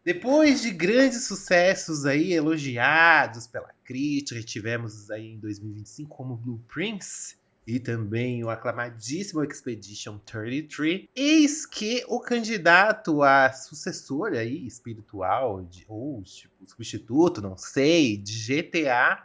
Depois de grandes sucessos aí, elogiados pela crítica, tivemos aí em 2025 como Blue Prince e também o aclamadíssimo Expedition 33, eis que o candidato a sucessor aí, espiritual, ou tipo, substituto, não sei, de GTA,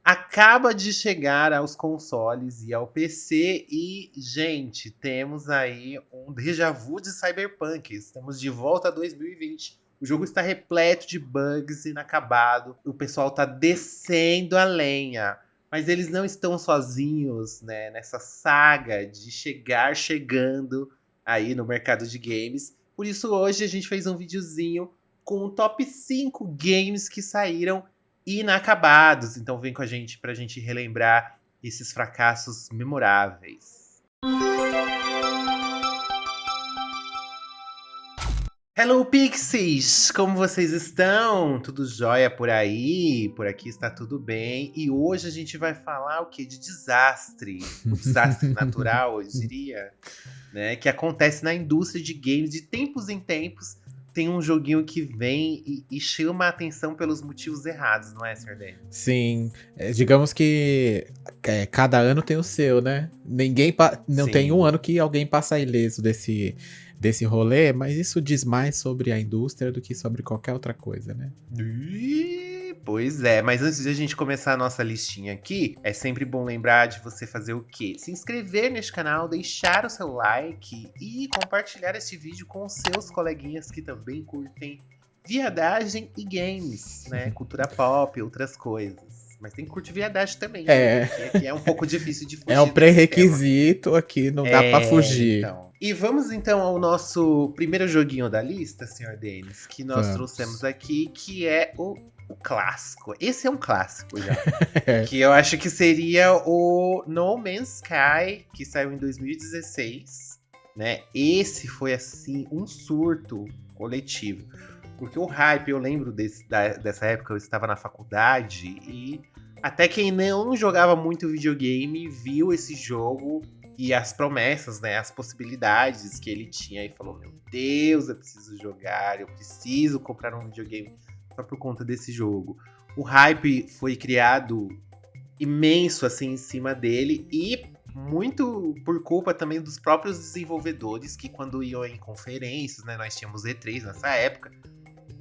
acaba de chegar aos consoles e ao PC e, gente, temos aí um déjà vu de Cyberpunk. Estamos de volta a 2020. O jogo está repleto de bugs, inacabado. O pessoal tá descendo a lenha. Mas eles não estão sozinhos, né, nessa saga de chegar chegando aí no mercado de games. Por isso hoje a gente fez um videozinho com o top 5 games que saíram inacabados. Então vem com a gente pra gente relembrar esses fracassos memoráveis. Hello Pixies! Como vocês estão? Tudo jóia por aí? Por aqui está tudo bem. E hoje a gente vai falar o quê? De desastre. O desastre natural, eu diria, né? Que acontece na indústria de games de tempos em tempos. Tem um joguinho que vem e chama a atenção pelos motivos errados, não é, Sr. Denis? Sim, digamos que cada ano tem o seu, né? Não tem um Sim. ano que alguém passa ileso desse rolê, mas isso diz mais sobre a indústria do que sobre qualquer outra coisa, né? Pois é, mas antes de a gente começar a nossa listinha aqui, é sempre bom lembrar de você fazer o quê? Se inscrever neste canal, deixar o seu like e compartilhar este vídeo com os seus coleguinhas que também curtem viadagem e games, né? Cultura pop, outras coisas. Mas tem que curtir viadagem também, viu? É, Porque aqui é um pouco difícil de é um fugir desse tema. pré-requisito aqui, não dá pra fugir. Então. E vamos então ao nosso primeiro joguinho da lista, Sr. Denis, que nós trouxemos Vamos. aqui, que é o clássico. Esse é um clássico já. Que eu acho que seria o No Man's Sky, que saiu em 2016, né? Esse foi, assim, um surto coletivo. Porque o hype, eu lembro dessa época, eu estava na faculdade e até quem não jogava muito videogame viu esse jogo e as promessas, né? As possibilidades que ele tinha e falou: Meu Deus, eu preciso jogar, eu preciso comprar um videogame só por conta desse jogo. O hype foi criado imenso assim em cima dele e muito por culpa também dos próprios desenvolvedores que quando iam em conferências, né? Nós tínhamos E3 nessa época,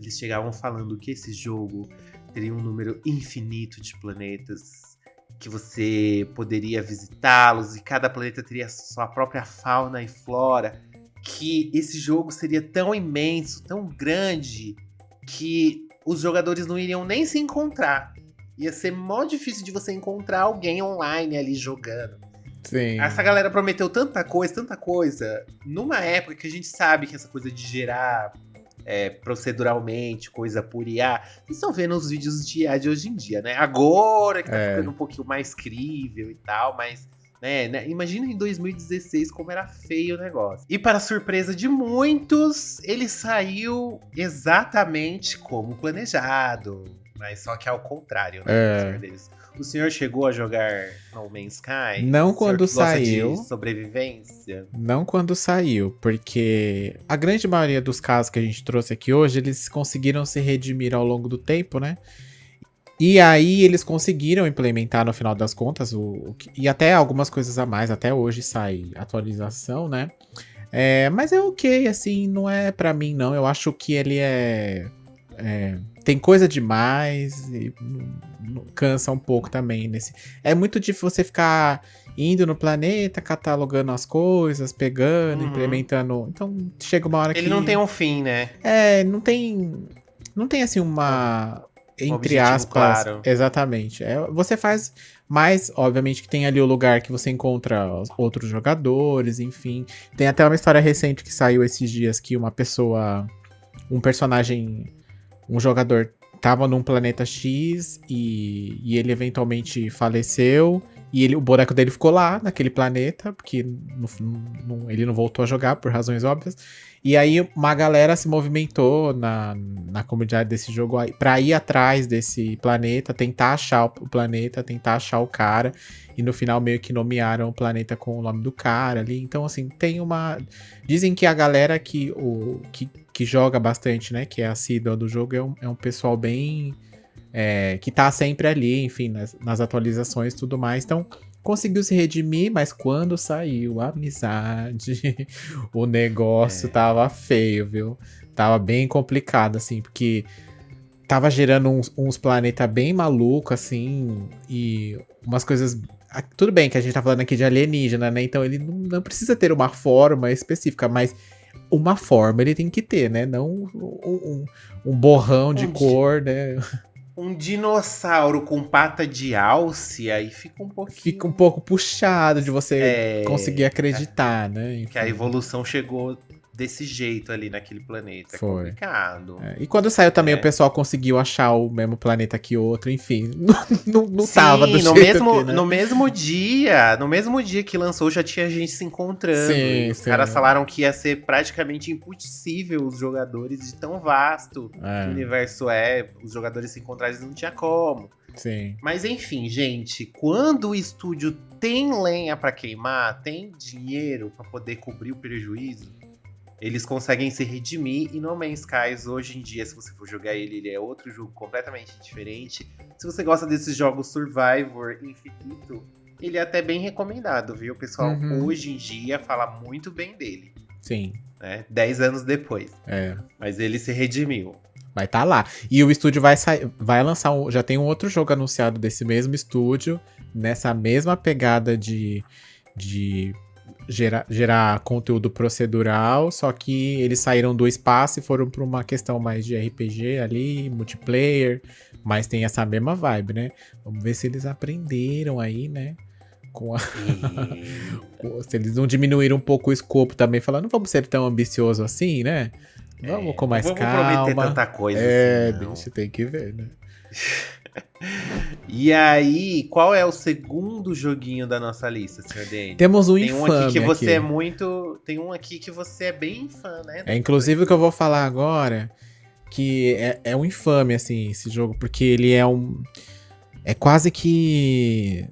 eles chegavam falando que esse jogo teria um número infinito de planetas, que você poderia visitá-los e cada planeta teria sua própria fauna e flora, que esse jogo seria tão imenso, tão grande, que os jogadores não iriam nem se encontrar. Ia ser mó difícil de você encontrar alguém online ali jogando. Essa Sim. galera prometeu tanta coisa, numa época que a gente sabe que essa coisa de gerar proceduralmente, coisa por IA. Vocês estão vendo os vídeos de IA de hoje em dia, né? Agora que tá ficando um pouquinho mais crível e tal, mas né, imagina em 2016 como era feio o negócio. E para surpresa de muitos, ele saiu exatamente como planejado. Mas só que ao contrário, né, senhor É. deles. O senhor chegou a jogar No Man's Sky? Não O senhor quando que gosta de saiu. sobrevivência? Não quando saiu, porque a grande maioria dos casos que a gente trouxe aqui hoje, eles conseguiram se redimir ao longo do tempo, né? E aí eles conseguiram implementar no final das contas, e até algumas coisas a mais, até hoje sai atualização, né? Mas é ok, assim, não é pra mim não, eu acho que ele tem coisa demais e cansa um pouco também nesse. É muito difícil você ficar indo no planeta, catalogando as coisas, pegando, Uhum. implementando. Então chega uma hora Ele não que tem um fim, né? não tem assim uma Um entre objetivo aspas, claro. exatamente. Você faz mais, obviamente que tem ali o lugar que você encontra outros jogadores, enfim. Tem até uma história recente que saiu esses dias que um personagem, um jogador tava num planeta X e ele eventualmente faleceu. E o boneco dele ficou lá, naquele planeta, porque ele não voltou a jogar, por razões óbvias. E aí uma galera se movimentou na comunidade desse jogo pra ir atrás desse planeta, tentar achar o planeta, tentar achar o cara. E no final meio que nomearam o planeta com o nome do cara ali. Então, assim, tem uma... Dizem que a galera que que joga bastante, né? Que é assídua do jogo, é um pessoal bem... que tá sempre ali, enfim, nas atualizações e tudo mais. Então, conseguiu se redimir, mas quando saiu a amizade, o negócio tava feio, viu? Tava bem complicado, assim, porque tava gerando uns planetas bem malucos, assim, e umas coisas... Tudo bem que a gente tá falando aqui de alienígena, né? Então ele não precisa ter uma forma específica, mas uma forma ele tem que ter, né? Não um borrão de cor, né? Um dinossauro com pata de alce, aí fica um pouquinho... Fica um pouco puxado de você conseguir acreditar, né? Enfim. Que a evolução chegou desse jeito ali naquele planeta. Foi. É complicado. E quando saiu também, o pessoal conseguiu achar o mesmo planeta que outro, enfim. Não Sim, tava do jeito que, né? no mesmo dia que lançou, já tinha gente se encontrando. Sim, os caras falaram que ia ser praticamente impossível os jogadores de tão vasto que o universo é. Os jogadores se encontrarem, não tinha como. Sim. Mas enfim, gente, quando o estúdio tem lenha pra queimar, tem dinheiro pra poder cobrir o prejuízo, eles conseguem se redimir. E No Man's Skies, hoje em dia, se você for jogar ele é outro jogo completamente diferente. Se você gosta desses jogos Survivor infinito, ele é até bem recomendado, viu? O pessoal hoje em dia fala muito bem dele. Sim. Né? 10 anos depois. Mas ele se redimiu. Vai tá lá. E o estúdio vai lançar já tem um outro jogo anunciado desse mesmo estúdio, nessa mesma pegada de gerar conteúdo procedural, só que eles saíram do espaço e foram para uma questão mais de RPG ali, multiplayer, mas tem essa mesma vibe, né? Vamos ver se eles aprenderam aí, né? Se eles não diminuíram um pouco o escopo também, falando, não vamos ser tão ambiciosos assim, né? Vamos com mais calma. Não vamos prometer tanta coisa assim, não. Bicho, tem que ver, né? E aí, qual é o segundo joguinho da nossa lista, Sr. Dane? Temos um Tem um aqui que você aqui. é muito... Tem um aqui que você é bem fã, né? Inclusive o que eu vou falar agora, que é um infame, assim, esse jogo, porque ele é quase que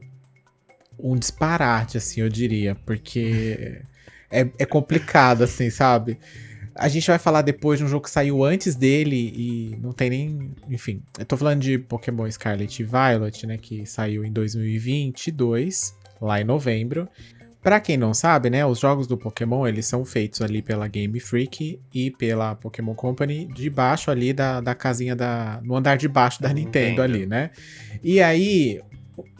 um disparate, assim, eu diria, porque é complicado, assim, sabe? A gente vai falar depois de um jogo que saiu antes dele e não tem nem... Enfim, eu tô falando de Pokémon Scarlet e Violet, né? Que saiu em 2022, lá em novembro. Pra quem não sabe, né? Os jogos do Pokémon, eles são feitos ali pela Game Freak e pela Pokémon Company, debaixo ali da casinha no andar de baixo da Nintendo ali, né? E aí...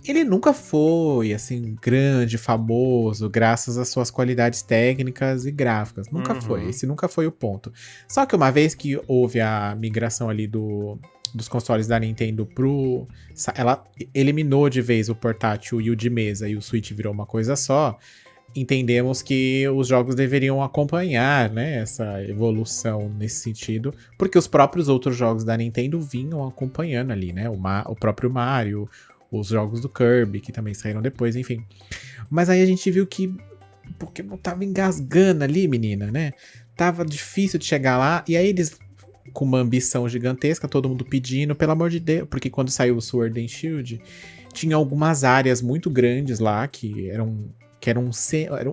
Ele nunca foi, assim, grande, famoso, graças às suas qualidades técnicas e gráficas. Nunca foi. Esse nunca foi o ponto. Só que uma vez que houve a migração ali dos consoles da Nintendo ela eliminou de vez o portátil e o de mesa, e o Switch virou uma coisa só, entendemos que os jogos deveriam acompanhar, né, essa evolução nesse sentido, porque os próprios outros jogos da Nintendo vinham acompanhando ali, né, o próprio Mario, os jogos do Kirby, que também saíram depois, enfim. Mas aí a gente viu que o Pokémon tava engasgando ali, menina, né? Tava difícil de chegar lá, e aí eles, com uma ambição gigantesca, todo mundo pedindo, pelo amor de Deus, porque quando saiu o Sword and Shield, tinha algumas áreas muito grandes lá, que eram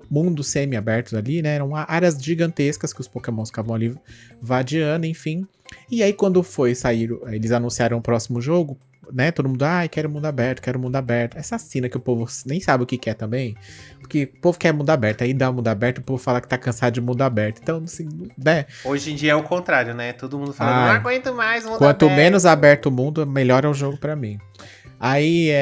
mundos semi-abertos ali, né? Eram áreas gigantescas que os Pokémons ficavam ali vadiando, enfim. E aí quando foi sair, eles anunciaram o próximo jogo, né? Todo mundo, quero mundo aberto, quero mundo aberto. Essa cena que o povo nem sabe o que quer também. Porque o povo quer mundo aberto, aí dá mundo aberto, o povo fala que tá cansado de mundo aberto. Então, assim, né? Hoje em dia é o contrário, né? Todo mundo fala, não aguento mais mundo quanto aberto. Menos aberto o mundo, melhor é o jogo pra mim. E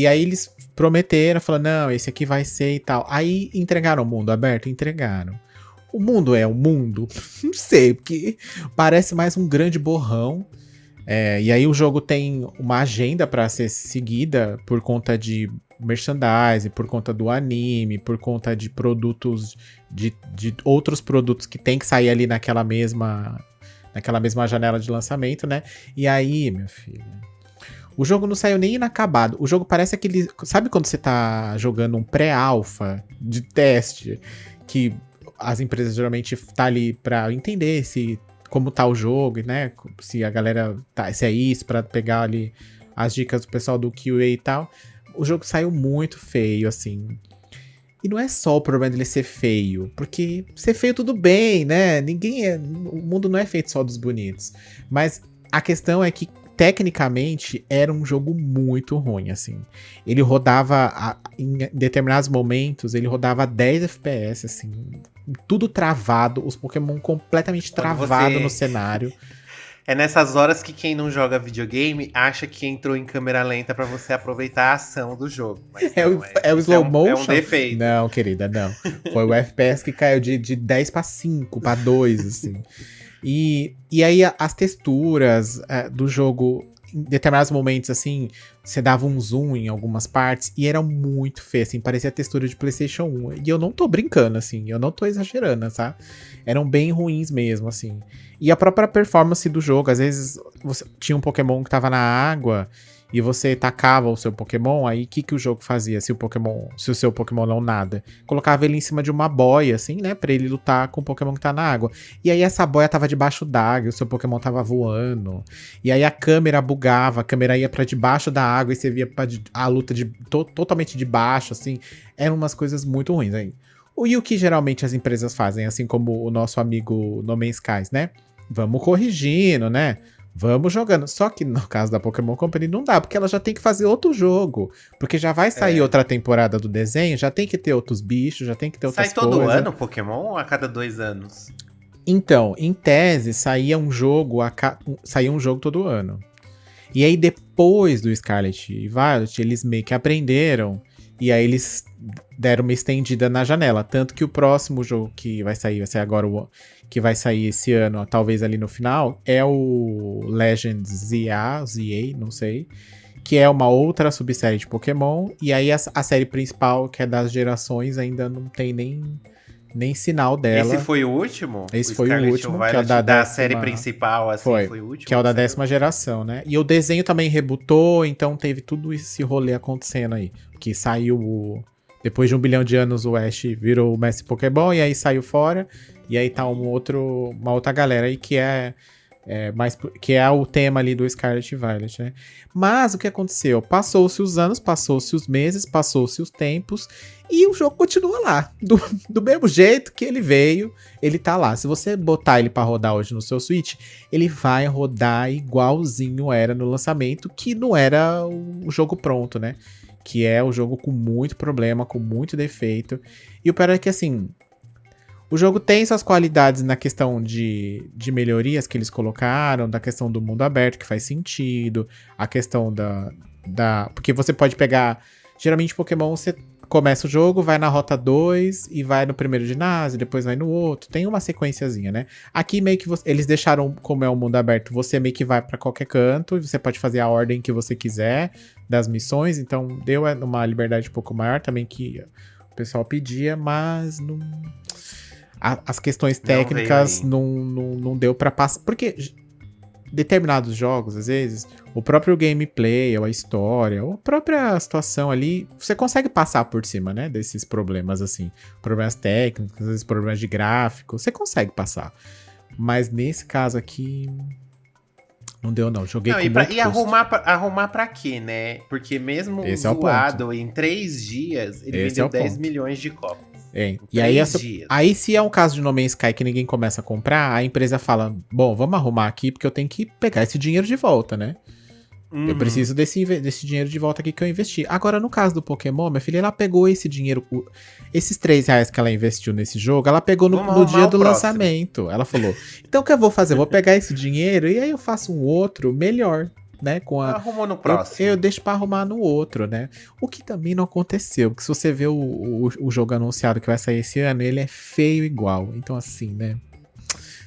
aí eles prometeram, falaram, não, esse aqui vai ser e tal. Aí entregaram o mundo aberto? Entregaram. O mundo é um mundo? Não sei, porque parece mais um grande borrão. E aí o jogo tem uma agenda pra ser seguida por conta de merchandising, por conta do anime, por conta de produtos, de outros produtos que tem que sair ali naquela mesma janela de lançamento, né? E aí, meu filho, o jogo não saiu nem inacabado. O jogo parece aquele... Sabe quando você tá jogando um pré-alpha de teste? Que as empresas geralmente tá ali pra entender como tá o jogo, né? Se a galera se é isso, pra pegar ali as dicas do pessoal do QA e tal. O jogo saiu muito feio, assim. E não é só o problema dele ser feio, porque ser feio tudo bem, né? O mundo não é feito só dos bonitos. Mas a questão é que, tecnicamente, era um jogo muito ruim, assim. Ele rodava, em determinados momentos, ele rodava 10 FPS, assim. Tudo travado, os Pokémon completamente travados no cenário. É nessas horas que quem não joga videogame acha que entrou em câmera lenta pra você aproveitar a ação do jogo. Mas não, É o slow motion? É um defeito. Não, querida, não. Foi o FPS que caiu de 10 pra 5, pra 2, assim. E aí as texturas do jogo, em determinados momentos, assim, você dava um zoom em algumas partes e era muito feio, assim, parecia a textura de PlayStation 1. E eu não tô brincando, assim, eu não tô exagerando, tá? Eram bem ruins mesmo, assim. E a própria performance do jogo, às vezes você tinha um Pokémon que tava na água e você tacava o seu Pokémon, aí o que o jogo fazia se o seu Pokémon não nada? Colocava ele em cima de uma boia, assim, né, pra ele lutar com o Pokémon que tá na água. E aí essa boia tava debaixo d'água, o seu Pokémon tava voando. E aí a câmera bugava, a câmera ia pra debaixo da água e você via a luta totalmente de baixo, assim. Eram umas coisas muito ruins aí. E o que geralmente as empresas fazem, assim como o nosso amigo No Man's Skies, né? Vamos corrigindo, né? Vamos jogando. Só que no caso da Pokémon Company não dá, porque ela já tem que fazer outro jogo. Porque já vai sair outra temporada do desenho, já tem que ter outros bichos, já tem que ter outras coisas. Sai todo ano Pokémon ou a cada 2 anos? Então, em tese, saía um jogo todo ano. E aí, depois do Scarlet e Violet, eles meio que aprenderam. E aí eles deram uma estendida na janela. Tanto que o próximo jogo que vai sair agora que vai sair esse ano, talvez ali no final, é o Legends ZA, não sei. Que é uma outra subsérie de Pokémon. E aí a série principal, que é das gerações, ainda não tem nem sinal dela. Esse foi o último? Esse foi o último, que é o da série principal, assim, foi o último. Que é o da 10ª geração, né? E o desenho também rebutou, então teve tudo esse rolê acontecendo aí. Que saiu depois de 1 bilhão de anos, o Ash virou o mestre Pokémon, e aí saiu fora. E aí tá uma outra galera aí que é o tema ali do Scarlet e Violet, né? Mas o que aconteceu? Passou-se os anos, passou-se os meses, passou-se os tempos, e o jogo continua lá. Do mesmo jeito que ele veio, ele tá lá. Se você botar ele pra rodar hoje no seu Switch, ele vai rodar igualzinho era no lançamento, que não era o jogo pronto, né? Que é o jogo com muito problema, com muito defeito. E o pior é que, assim, o jogo tem suas qualidades na questão de melhorias que eles colocaram, da questão do mundo aberto, que faz sentido, a questão porque você pode pegar... Geralmente, Pokémon, você começa o jogo, vai na rota 2 e vai no primeiro ginásio, depois vai no outro. Tem uma sequenciazinha, né? Aqui meio que eles deixaram, como é um mundo aberto, você meio que vai pra qualquer canto e você pode fazer a ordem que você quiser das missões. Então, deu uma liberdade um pouco maior também que o pessoal pedia, mas não... As questões técnicas não deu pra passar. Porque determinados jogos, às vezes, o próprio gameplay, ou a história, ou a própria situação ali, você consegue passar por cima, né? Desses problemas, assim. Problemas técnicos, às vezes problemas de gráfico. Você consegue passar. Mas nesse caso aqui... Não deu, não. Joguei com muito custo. E arrumar pra quê, né? Porque mesmo zoado, em 3 dias, ele vendeu 10 milhões de cópias. E aí, se é um caso de No Man's Sky que ninguém começa a comprar, a empresa fala, bom, vamos arrumar aqui porque eu tenho que pegar esse dinheiro de volta, né? Eu preciso desse dinheiro de volta aqui que eu investi. Agora, no caso do Pokémon, minha filha, ela pegou esse dinheiro, esses R$3 que ela investiu nesse jogo, ela pegou no dia do lançamento. Ela falou, então o que eu vou fazer? Eu vou pegar esse dinheiro e aí eu faço um outro melhor, né? Arrumou no próximo. Eu deixo pra arrumar no outro, né? O que também não aconteceu, porque se você vê o jogo anunciado que vai sair esse ano, ele é feio igual. Então, assim, né?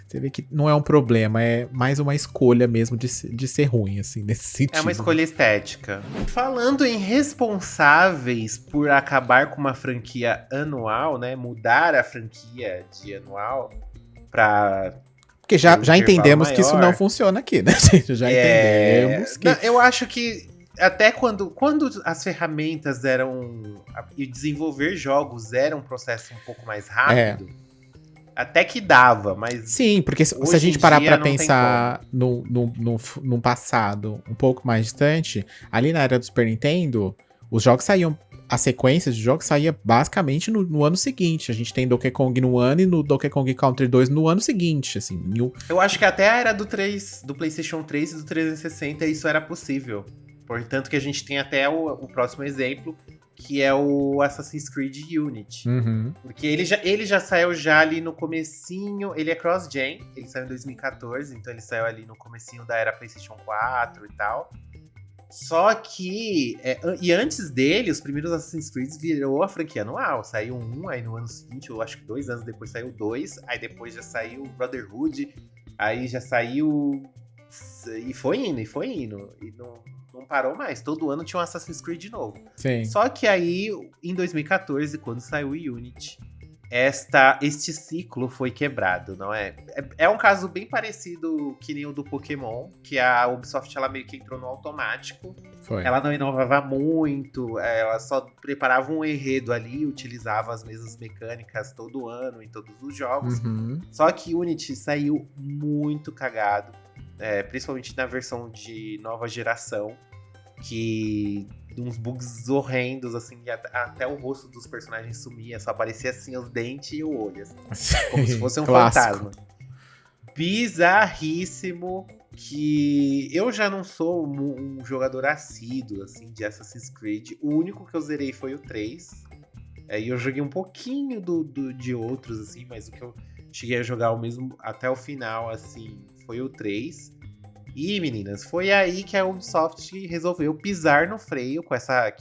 Você vê que não é um problema, é mais uma escolha mesmo de ser ruim, assim, nesse sentido. É uma escolha estética. Falando em responsáveis por acabar com uma franquia anual, né? Mudar a franquia de anual pra... Porque já entendemos que isso não funciona aqui, né, gente? Já entendemos que... Não, eu acho que até quando as ferramentas e desenvolver jogos era um processo um pouco mais rápido... Até que dava, mas... Sim, porque se a gente parar pra pensar num passado um pouco mais distante, ali na era do Super Nintendo, os jogos saíam a sequência de jogos saía basicamente no ano seguinte. A gente tem Donkey Kong no ano e no Donkey Kong Country 2 no ano seguinte, assim. Eu acho que até a era do PlayStation 3 e do 360 isso era possível. Portanto que a gente tem até o próximo exemplo, que é o Assassin's Creed Unity. Uhum. Porque ele já saiu já ali no comecinho, ele é cross-gen, ele saiu em 2014, então ele saiu ali no comecinho da era PlayStation 4 e tal. Só que, e antes dele, os primeiros Assassin's Creed virou a franquia anual. Saiu um, aí no ano seguinte, eu acho que 2 anos depois saiu 2, aí depois já saiu Brotherhood, aí já saiu... E foi indo, e não parou mais. Todo ano tinha um Assassin's Creed novo. Sim. Só que aí, em 2014, quando saiu o Unity, este ciclo foi quebrado, não é? É um caso bem parecido que nem o do Pokémon, que a Ubisoft ela meio que entrou no automático. Foi. Ela não inovava muito, ela só preparava um enredo ali, utilizava as mesmas mecânicas todo ano em todos os jogos. Uhum. Só que Unity saiu muito cagado, principalmente na versão de nova geração, que uns bugs horrendos, assim, até o rosto dos personagens sumia, só aparecia assim os dentes e o olho, assim, como se fosse um fantasma. Bizarríssimo, que eu já não sou um jogador assíduo, assim, de Assassin's Creed. O único que eu zerei foi o 3. E eu joguei um pouquinho de outros, assim, mas o que eu cheguei a jogar o mesmo até o final, assim, foi o 3. E, meninas, foi aí que a Ubisoft resolveu pisar no freio com essa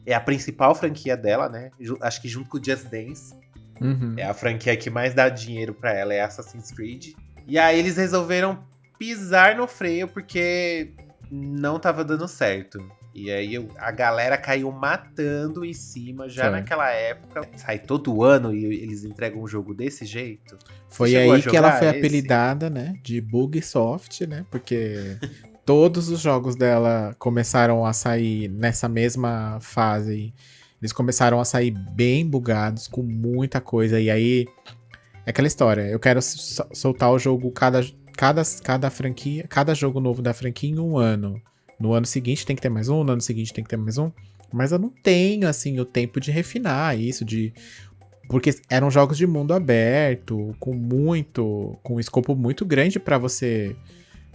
é a principal franquia dela, né? Acho que junto com o Just Dance. Uhum. É a franquia que mais dá dinheiro pra ela, é Assassin's Creed. E aí eles resolveram pisar no freio porque não tava dando certo. E aí a galera caiu matando em cima já naquela época. Sai todo ano e eles entregam um jogo desse jeito. Foi aí que ela foi apelidada, né, de Bugsoft, né? Porque todos os jogos dela começaram a sair nessa mesma fase. Eles começaram a sair bem bugados, com muita coisa. E aí, é aquela história. Eu quero soltar o jogo, cada franquia, cada jogo novo da franquia em um ano. No ano seguinte tem que ter mais um, no ano seguinte tem que ter mais um. Mas eu não tenho, assim, o tempo de refinar isso, porque eram jogos de mundo aberto, com um escopo muito grande pra você...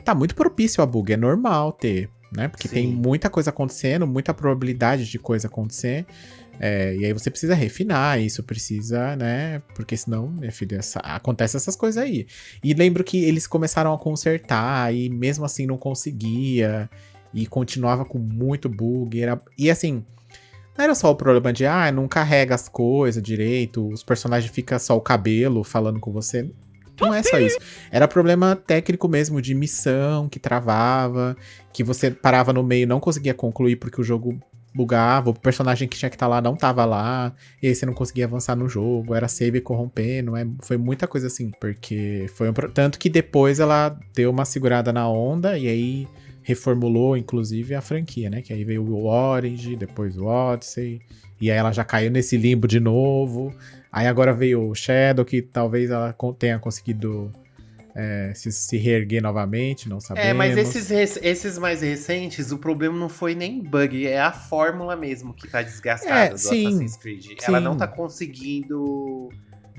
Tá muito propício a bug, é normal ter, né? Porque tem muita coisa acontecendo, muita probabilidade de coisa acontecer. E aí você precisa refinar, isso precisa, né? Porque senão, minha filha, acontece essas coisas aí. E lembro que eles começaram a consertar e mesmo assim não conseguia... E continuava com muito bug. E assim, não era só o problema de, não carrega as coisas direito, os personagens ficam só o cabelo falando com você. Não é só isso. Era problema técnico mesmo, de missão que travava, que você parava no meio e não conseguia concluir porque o jogo bugava, o personagem que tinha que estar lá não tava lá, e aí você não conseguia avançar no jogo, era save corrompendo, foi muita coisa assim. Porque foi tanto que depois ela deu uma segurada na onda, e aí... reformulou, inclusive, a franquia, né? Que aí veio o Orange, depois o Odyssey. E aí ela já caiu nesse limbo de novo. Aí agora veio o Shadow, que talvez ela tenha conseguido se reerguer novamente, não sabemos. Mas esses mais recentes, o problema não foi nem bug, é a fórmula mesmo que tá desgastada do Assassin's Creed. Ela não tá conseguindo...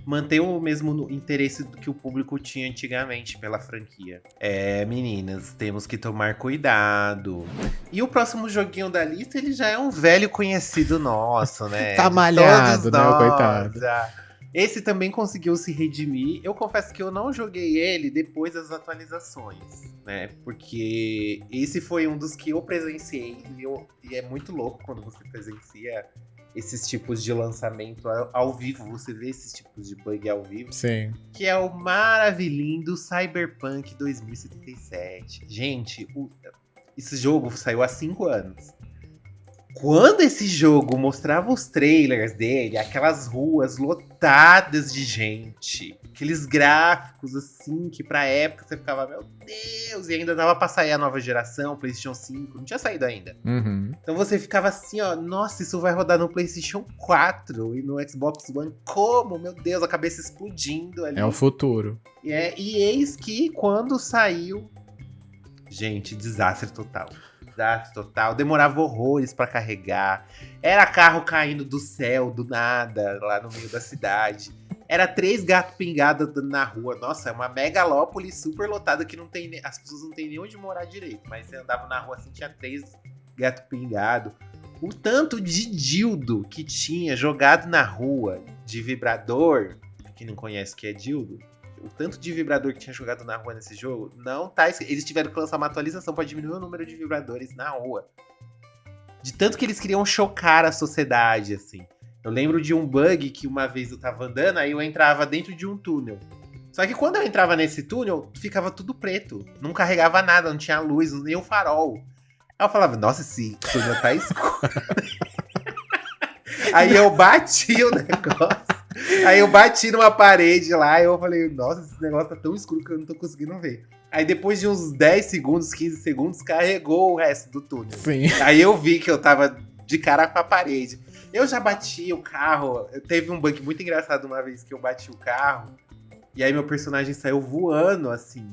manter o mesmo interesse que o público tinha antigamente pela franquia. Meninas, temos que tomar cuidado. E o próximo joguinho da lista, ele já é um velho conhecido nosso, né? Tá malhado, né, o coitado. Esse também conseguiu se redimir. Eu confesso que eu não joguei ele depois das atualizações, né? Porque esse foi um dos que eu presenciei. E é muito louco quando você presencia esses tipos de lançamento ao vivo, você vê esses tipos de bug ao vivo. Sim. Que é o maravilhindo Cyberpunk 2077. Gente, esse jogo saiu há 5 anos. Quando esse jogo mostrava os trailers dele, aquelas ruas lotadas de gente, aqueles gráficos assim, que pra época você ficava, meu Deus, e ainda dava pra sair a nova geração, PlayStation 5, não tinha saído ainda. Uhum. Então você ficava assim, ó, nossa, isso vai rodar no PlayStation 4 e no Xbox One, como? Meu Deus, a cabeça explodindo ali. É o futuro. E eis que quando saiu, gente, desastre total. desastre total. Demorava horrores pra carregar. Era carro caindo do céu, do nada, lá no meio da cidade. Era 3 gatos pingados na rua. Nossa, é uma megalópole super lotada que não tem, as pessoas não tem nem onde morar direito. Mas você andava na rua assim, tinha 3 gatos pingados. O tanto de dildo que tinha jogado na rua de vibrador, quem não conhece o que é dildo, o tanto de vibrador que tinha jogado na rua nesse jogo, não tá escrito. Eles tiveram que lançar uma atualização pra diminuir o número de vibradores na rua. De tanto que eles queriam chocar a sociedade, assim. Eu lembro de um bug que uma vez eu tava andando, aí eu entrava dentro de um túnel. Só que quando eu entrava nesse túnel, ficava tudo preto. Não carregava nada, não tinha luz, nem o farol. Aí eu falava, nossa, esse túnel tá escuro. Aí eu bati o negócio. Aí eu bati numa parede lá e eu falei, nossa, esse negócio tá tão escuro que eu não tô conseguindo ver. Aí depois de uns 10 segundos, 15 segundos, carregou o resto do túnel. Sim. Aí eu vi que eu tava de cara com a parede. Eu já bati o carro. Teve um bug muito engraçado uma vez que eu bati o carro. E aí meu personagem saiu voando, assim.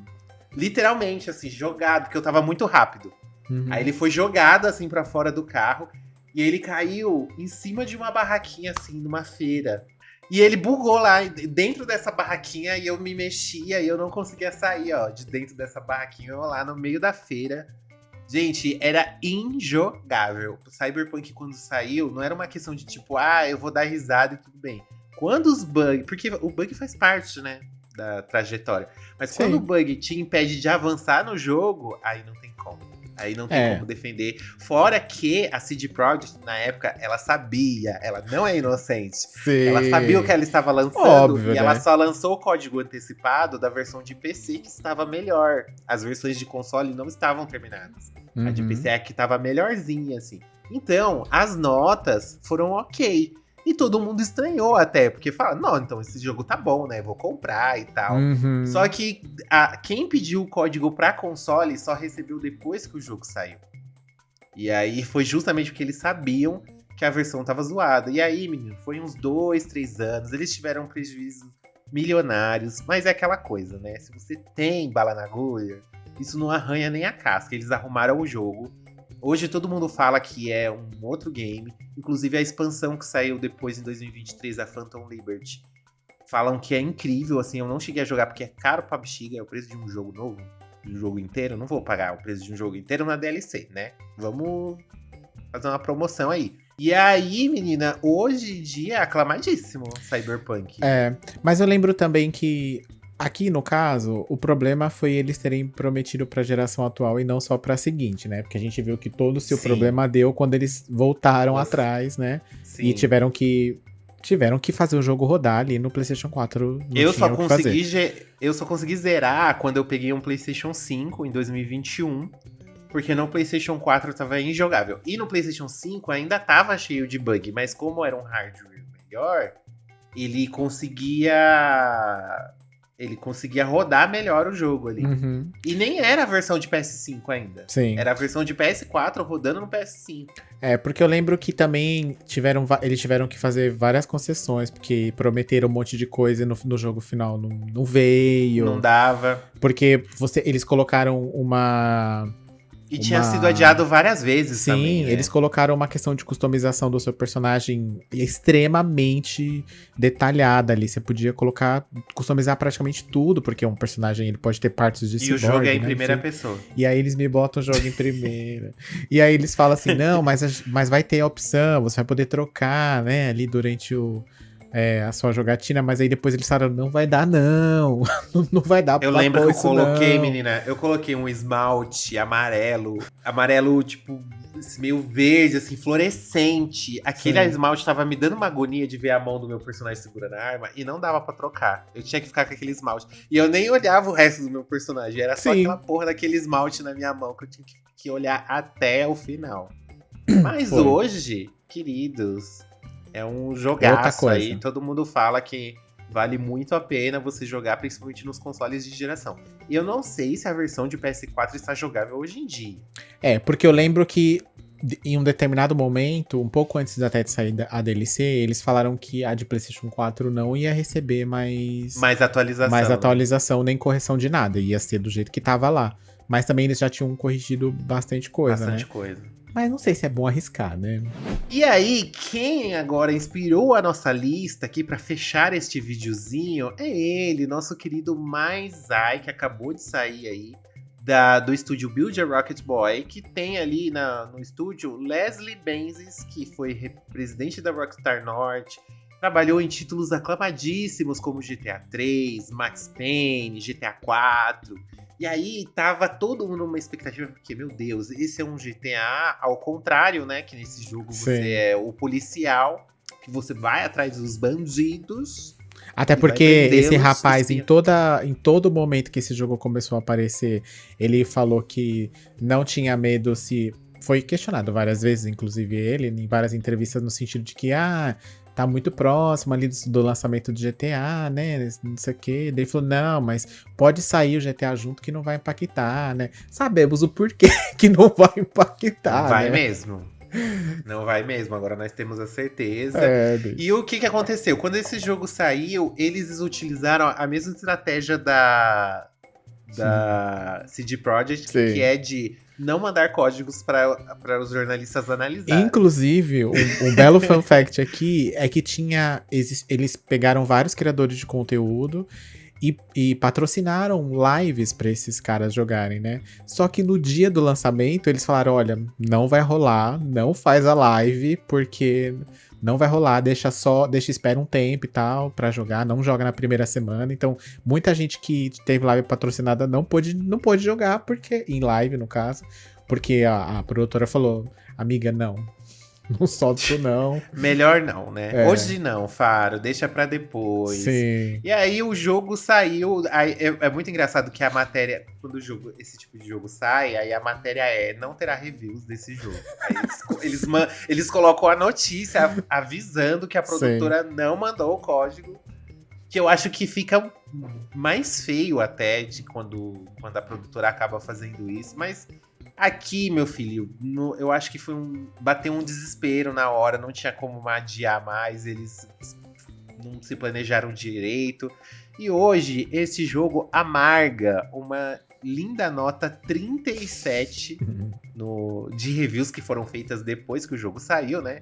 Literalmente, assim, jogado, porque eu tava muito rápido. Uhum. Aí ele foi jogado, assim, pra fora do carro. E ele caiu em cima de uma barraquinha, assim, numa feira. E ele bugou lá dentro dessa barraquinha e eu me mexia e eu não conseguia sair, ó, de dentro dessa barraquinha, eu lá no meio da feira. Gente, era injogável. O Cyberpunk, quando saiu, não era uma questão de tipo, eu vou dar risada e tudo bem. Quando os bugs... Porque o bug faz parte, né, da trajetória. Mas quando o bug te impede de avançar no jogo, aí não tem como. Aí não tem como defender. Fora que a CD Projekt, na época, ela sabia. Ela não é inocente. Sim. Ela sabia o que ela estava lançando. Óbvio, e né? ela só lançou o código antecipado da versão de PC, que estava melhor. As versões de console não estavam terminadas. Uhum. A de PC é a que estava melhorzinha, assim. Então, as notas foram ok. E todo mundo estranhou até, porque fala, não, então esse jogo tá bom, né? Vou comprar e tal. Uhum. Só que quem pediu o código pra console só recebeu depois que o jogo saiu. E aí foi justamente porque eles sabiam que a versão tava zoada. E aí, menino, foi uns 2, 3 anos. Eles tiveram prejuízos milionários. Mas é aquela coisa, né? Se você tem bala na agulha, isso não arranha nem a casca. Eles arrumaram o jogo. Hoje todo mundo fala que é um outro game. Inclusive a expansão que saiu depois em 2023, a Phantom Liberty. Falam que é incrível, assim, eu não cheguei a jogar porque é caro pra bexiga, é o preço de um jogo novo, de um jogo inteiro. Eu não vou pagar o preço de um jogo inteiro na DLC, né? Vamos fazer uma promoção aí. E aí, menina, hoje em dia é aclamadíssimo Cyberpunk. Mas eu lembro também que aqui, no caso, o problema foi eles terem prometido pra geração atual e não só pra seguinte, né? Porque a gente viu que todo o seu problema deu quando eles voltaram atrás, né? Sim. E tiveram que fazer o jogo rodar ali no PlayStation 4. Eu só consegui zerar quando eu peguei um PlayStation 5 em 2021. Porque no PlayStation 4 tava injogável. E no PlayStation 5 ainda tava cheio de bug. Mas como era um hardware melhor, ele conseguia rodar melhor o jogo ali. Uhum. E nem era a versão de PS5 ainda. Sim. Era a versão de PS4 rodando no PS5. Porque eu lembro que também eles tiveram que fazer várias concessões, porque prometeram um monte de coisa e no jogo final não veio. Não dava. Porque eles colocaram uma... E tinha sido adiado várias vezes também. Sim, né? Eles colocaram uma questão de customização do seu personagem extremamente detalhada ali. Você podia customizar praticamente tudo, porque um personagem ele pode ter partes de cyborg, o jogo é em né? primeira pessoa. E aí eles me botam o jogo em primeira. E aí eles falam assim, não, mas vai ter a opção, você vai poder trocar, né, ali durante a sua jogatina, mas aí depois eles falaram, não vai dar não, não vai dar pra Eu lembro que eu coloquei, não. menina, eu coloquei um esmalte amarelo tipo, meio verde, assim, fluorescente. Aquele esmalte tava me dando uma agonia de ver a mão do meu personagem segurando a arma e não dava pra trocar. Eu tinha que ficar com aquele esmalte. E eu nem olhava o resto do meu personagem, era só aquela porra daquele esmalte na minha mão que eu tinha que olhar até o final. Mas hoje, queridos... É um jogaço aí, todo mundo fala que vale muito a pena você jogar, principalmente nos consoles de geração. E eu não sei se a versão de PS4 está jogável hoje em dia. Porque eu lembro que em um determinado momento, um pouco antes até de sair a DLC, eles falaram que a de PlayStation 4 não ia receber mais atualização. Mais atualização, nem correção de nada, ia ser do jeito que tava lá. Mas também eles já tinham corrigido bastante coisa, Bastante né? coisa. Mas não sei se é bom arriscar, né? E aí, quem agora inspirou a nossa lista aqui pra fechar este videozinho é ele, nosso querido Maizai, que acabou de sair aí do estúdio Build a Rocket Boy, que tem ali no estúdio Leslie Benzies, que foi presidente da Rockstar Norte, trabalhou em títulos aclamadíssimos como GTA 3, Max Payne, GTA 4. E aí tava todo mundo numa expectativa, porque, meu Deus, esse é um GTA ao contrário, né? Que nesse jogo você Sim. é o policial, que você vai atrás dos bandidos. Até E vai porque esse prendê-los, rapaz, espia. em todo momento que esse jogo começou a aparecer, ele falou que não tinha medo se... Foi questionado várias vezes, inclusive ele, em várias entrevistas, no sentido de que, tá muito próximo ali do lançamento do GTA, né? Não sei o quê. Daí ele falou, não, mas pode sair o GTA junto que não vai impactar, né? Sabemos o porquê que não vai impactar, Não vai né? mesmo. Não vai mesmo, agora nós temos a certeza. É, E o que aconteceu? Quando esse jogo saiu, eles utilizaram a mesma estratégia da CD Projekt, Sim. que é de não mandar códigos para os jornalistas analisarem. Inclusive, um belo fun fact aqui é que eles pegaram vários criadores de conteúdo e patrocinaram lives pra esses caras jogarem, né? Só que no dia do lançamento, eles falaram, olha, não vai rolar, não faz a live, porque não vai rolar, espera um tempo e tal pra jogar, não joga na primeira semana. Então, muita gente que teve live patrocinada não pôde jogar, porque em live, no caso, porque a produtora falou, amiga, não solta isso não. Melhor não, né? É. Hoje não, Faro, deixa pra depois. Sim. E aí o jogo saiu. Aí é muito engraçado que a matéria, quando esse tipo de jogo sai, aí a matéria não terá reviews desse jogo. Aí eles colocam a notícia avisando que a produtora não mandou o código. Que eu acho que fica mais feio até de quando a produtora acaba fazendo isso. Mas aqui, meu filho, eu acho que bateu um desespero na hora. Não tinha como adiar mais. Eles não se planejaram direito. E hoje, esse jogo amarga uma linda nota 37 de reviews que foram feitas depois que o jogo saiu, né?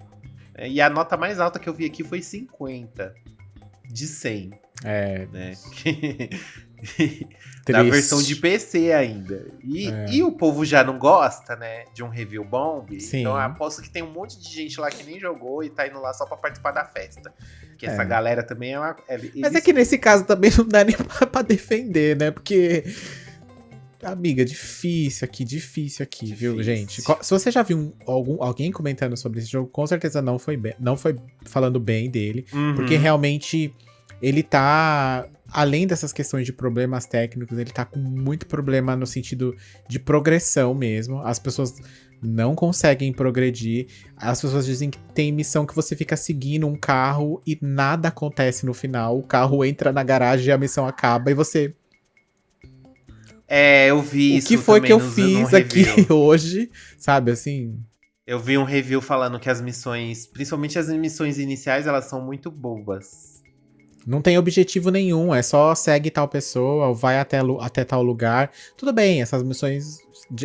E a nota mais alta que eu vi aqui foi 50. De 100. É. Né? Na versão de PC ainda. E o povo já não gosta, né? De um review bomb. Sim. Então eu aposto que tem um monte de gente lá que nem jogou e tá indo lá só pra participar da festa. Porque essa galera também, Mas é que nesse caso também não dá nem pra defender, né? Porque... Amiga, difícil aqui, viu, gente? Se você já viu alguém comentando sobre esse jogo, com certeza não foi falando bem dele, porque realmente ele tá, além dessas questões de problemas técnicos, ele tá com muito problema no sentido de progressão mesmo. As pessoas não conseguem progredir. As pessoas dizem que tem missão que você fica seguindo um carro e nada acontece no final. O carro entra na garagem e a missão acaba e você... eu vi isso. O que foi que eu no fiz aqui hoje, sabe, assim... Eu vi um review falando que as missões, principalmente as missões iniciais, elas são muito bobas. Não tem objetivo nenhum, é só segue tal pessoa, vai até tal lugar. Tudo bem, essas missões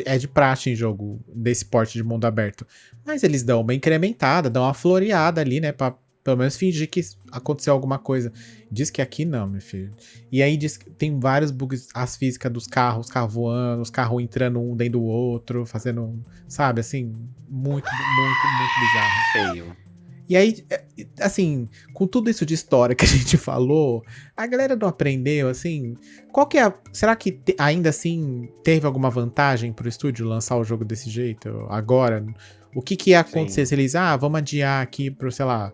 é de praxe em jogo desse porte de mundo aberto. Mas eles dão uma incrementada, dão uma floreada ali, né, pra pelo menos fingir que aconteceu alguma coisa. Diz que aqui não, meu filho. E aí diz que tem vários bugs, as físicas dos carros, os carros voando, os carros entrando um dentro do outro, fazendo, sabe, assim, muito bizarro. Feio. E aí, assim, com tudo isso de história que a gente falou, a galera não aprendeu, assim, qual que é será que ainda assim teve alguma vantagem pro estúdio lançar o jogo desse jeito agora? O que ia acontecer se eles, vamos adiar aqui pro, sei lá,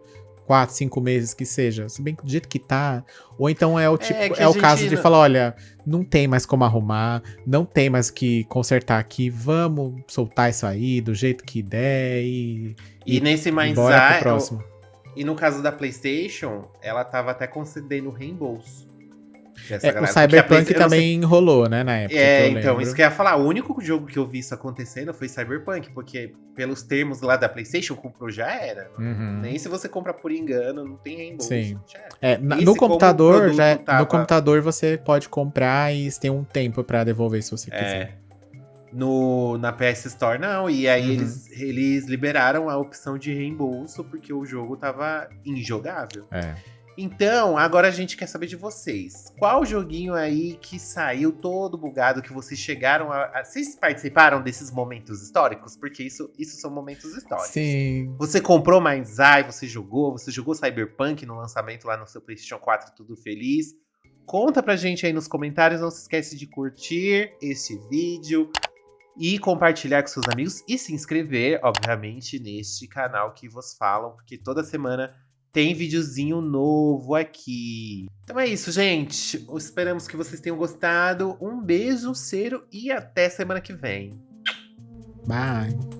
4, 5 meses que seja, se bem que do jeito que tá, ou então é o tipo, o caso de falar, olha, não tem mais como arrumar, não tem mais que consertar aqui, vamos soltar isso aí do jeito que der e nesse bora pro próximo. E no caso da PlayStation, ela tava até concedendo reembolso. O Cyberpunk também enrolou, né, na época. Então, isso que eu ia falar. O único jogo que eu vi isso acontecendo foi Cyberpunk, porque pelos termos lá da PlayStation, comprou já era. Nem se você compra por engano, não tem reembolso. Sim. No computador, no computador você pode comprar e tem um tempo pra devolver se você quiser. Na PS Store, não. E aí Uhum. eles liberaram a opção de reembolso porque o jogo tava injogável. É. Então, agora a gente quer saber de vocês. Qual joguinho aí que saiu todo bugado, que vocês chegaram Vocês participaram desses momentos históricos? Porque isso são momentos históricos. Sim. Você comprou Mind's Eye, você jogou Cyberpunk no lançamento lá no seu PlayStation 4, tudo feliz. Conta pra gente aí nos comentários, não se esquece de curtir este vídeo e compartilhar com seus amigos e se inscrever, obviamente, neste canal que vos falam, porque toda semana tem videozinho novo aqui. Então é isso, gente. Esperamos que vocês tenham gostado. Um beijo, cheiro e até semana que vem. Bye.